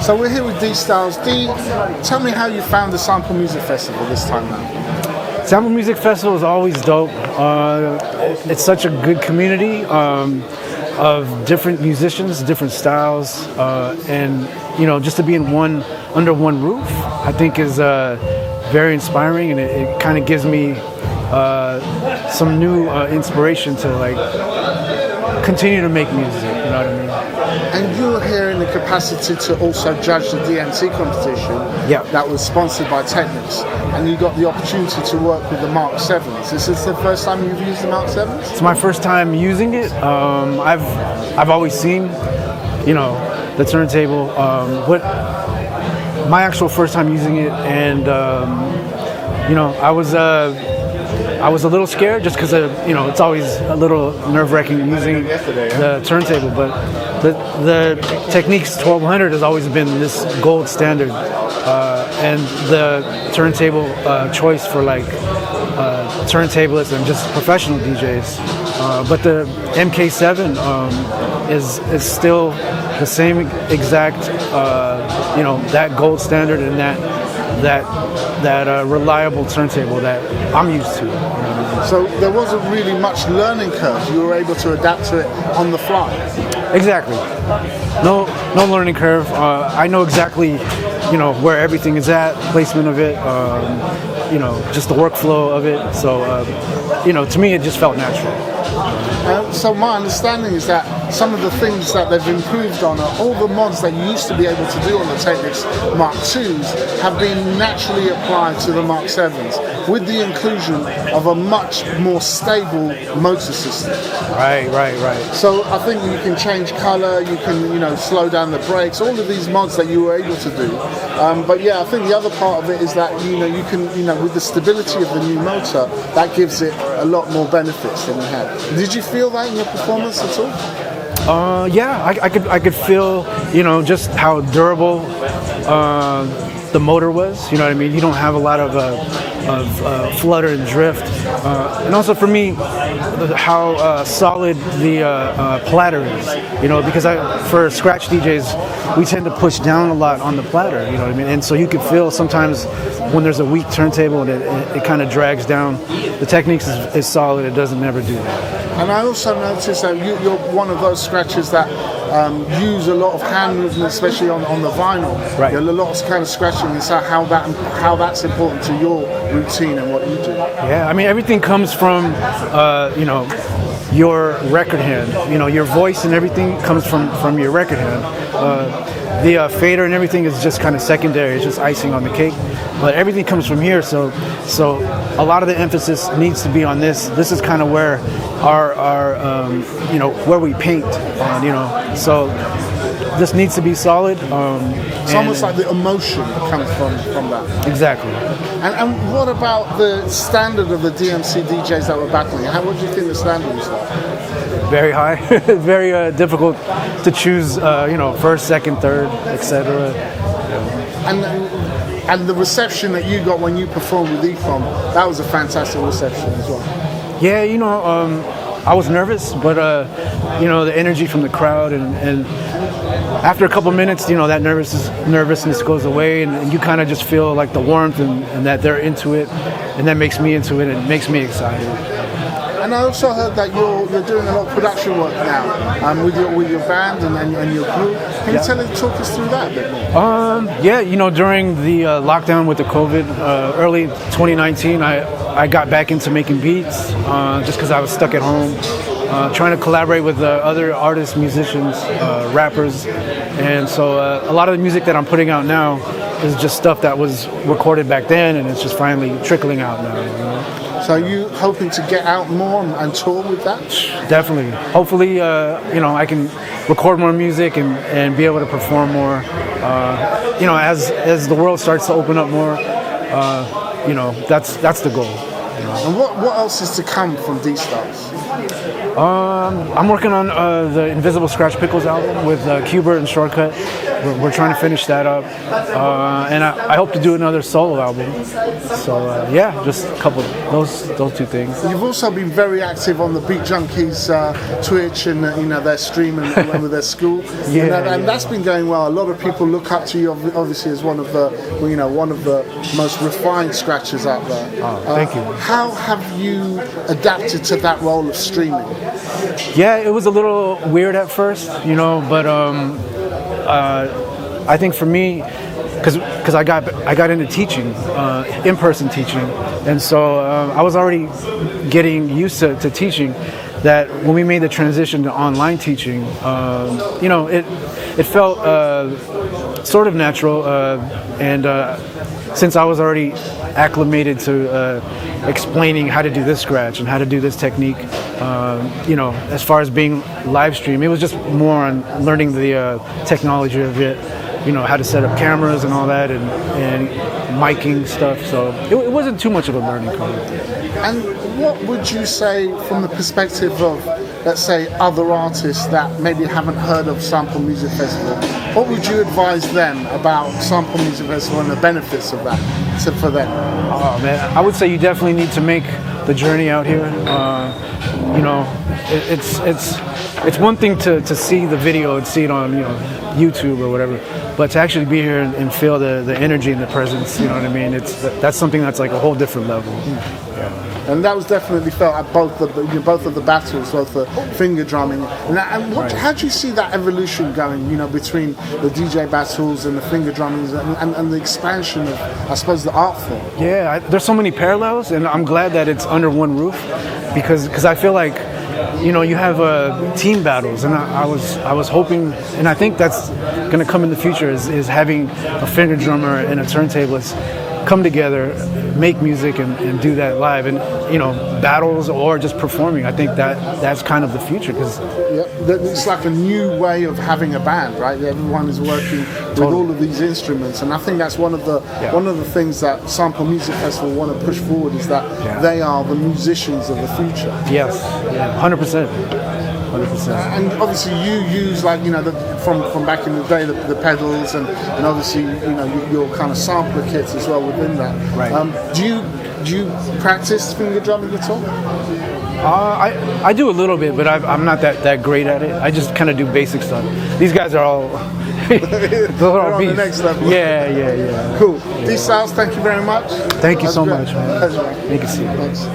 So we're here with D Styles. D, tell me how you found the Sample Music Festival this time now. Sample Music Festival is always dope. It's such a good community of different musicians, different styles, and just to be under one roof, I think is very inspiring, and it kind of gives me some new inspiration to continue to make music. You know what I mean? And you're here in the capacity to also judge the DMC competition that was sponsored by TECHNICS, and you got the opportunity to work with the Mark 7s. Is this the first time you've used the Mark 7s? It's my first time using it. I've always seen, the turntable, but my actual first time using it, and I was a little scared just because it's always a little nerve-wracking using the turntable, but the Technics 1200 has always been this gold standard, and the turntable choice for turntablists and just professional DJs. But the MK7 is still the same exact, that gold standard and that reliable turntable that I'm used to. So there wasn't really much learning curve. You were able to adapt to it on the fly. Exactly. No learning curve. I know exactly, where everything is at, placement of it, just the workflow of it. So, to me, it just felt natural. So my understanding is that some of the things that they've improved on are all the mods that you used to be able to do on the Technics Mark IIs have been naturally applied to the Mark 7s with the inclusion of a much more stable motor system. Right. So I think you can change color, you can slow down the brakes, all of these mods that you were able to do. But yeah, I think the other part of it is that you can with the stability of the new motor, that gives it a lot more benefits than you had. Did you feel that in your performance at all? I could feel, just how durable the motor was. You know what I mean? You don't have a lot of flutter and drift, and also for me, how solid the platter is. Because for scratch DJs, we tend to push down a lot on the platter. You know what I mean? And so you could feel sometimes when there's a weak turntable and it kind of drags down. The Technics is solid. It doesn't ever do that. And I also noticed that you're one of those scratchers that use a lot of hand movement, especially on the vinyl. Right. A lot of kind of scratching, and so how that's important to your routine and what you do. Yeah, I mean everything comes from your record hand. Your voice and everything comes from your record hand. The fader and everything is just kind of secondary. It's just icing on the cake. But everything comes from here, so a lot of the emphasis needs to be on this. This is kind of where our where we paint on, so this needs to be solid. It's almost like the emotion comes from that. Exactly. And what about the standard of the DMC DJs that were battling? What do you think the standard was like? Very high. Very difficult to choose, first, second, third, etc. And the reception that you got when you performed with Ecom, that was a fantastic reception as well. Yeah, I was nervous, but the energy from the crowd and after a couple minutes, that nervousness goes away, and you kind of just feel like the warmth and that they're into it, and that makes me into it, and it makes me excited. And I also heard that you're doing a lot of production work now with your band and your group. Can you talk us through that a bit more? During the lockdown with the COVID, early 2019, I got back into making beats just because I was stuck at home, trying to collaborate with other artists, musicians, rappers, and so a lot of the music that I'm putting out now is just stuff that was recorded back then, and it's just finally trickling out now. So are you hoping to get out more and tour with that? Definitely. Hopefully, I can record more music and be able to perform more. As the world starts to open up more, that's the goal. And what else is to come from D Styles? I'm working on the Invisible Scratch Pickles album with Qbert and Shortcut. we're trying to finish that up, and I hope to do another solo album. So yeah, just a couple of those two things. You've also been very active on the Beat Junkies Twitch and their stream and with their school. And that's been going well. A lot of people look up to you obviously as one of the most refined scratchers out there. Oh, thank you. How have you adapted to that role of streaming? Yeah, it was a little weird at first, but I think for me, because I got into teaching, in-person teaching, and so I was already getting used to teaching. That when we made the transition to online teaching, it felt sort of natural, and since I was already acclimated to explaining how to do this scratch and how to do this technique, as far as being live stream, it was just more on learning the technology of it, how to set up cameras and all that, and miking stuff. So it wasn't too much of a learning curve. And what would you say from the perspective of, let's say, other artists that maybe haven't heard of Sample Music Festival? What would you advise them about Sample Music Festival and the benefits of that for them? Oh man, I would say you definitely need to make the journey out here. It's one thing to see the video and see it on YouTube or whatever, but to actually be here and feel the energy and the presence, you know what I mean? That's something that's like a whole different level. Yeah. And that was definitely felt at both of the battles, both the finger drumming. How do you see that evolution going? Between the DJ battles and the finger drumming and the expansion of, I suppose, the art form. Yeah, there's so many parallels, and I'm glad that it's under one roof, because I feel like you have team battles, and I was hoping, and I think that's going to come in the future, is having a finger drummer and a turntablist come together, make music and do that live, and battles or just performing. I think that's kind of the future, because it's like a new way of having a band, right? Everyone is working with all of these instruments, and I think that's one of the things that Sample Music Festival want to push forward, is that they are the musicians of the future. Yes, 100%. 100%. And obviously you use from back in the day the pedals and obviously your kind of sampler kits as well within that. Right. Do you practice finger drumming at all? I do a little bit, but I'm not that great at it. I just kind of do basic stuff. These guys are all they're all on the next level. Yeah. Cool. D-Styles, thank you very much. Thank you so much, man. Pleasure. Thank you. Thanks.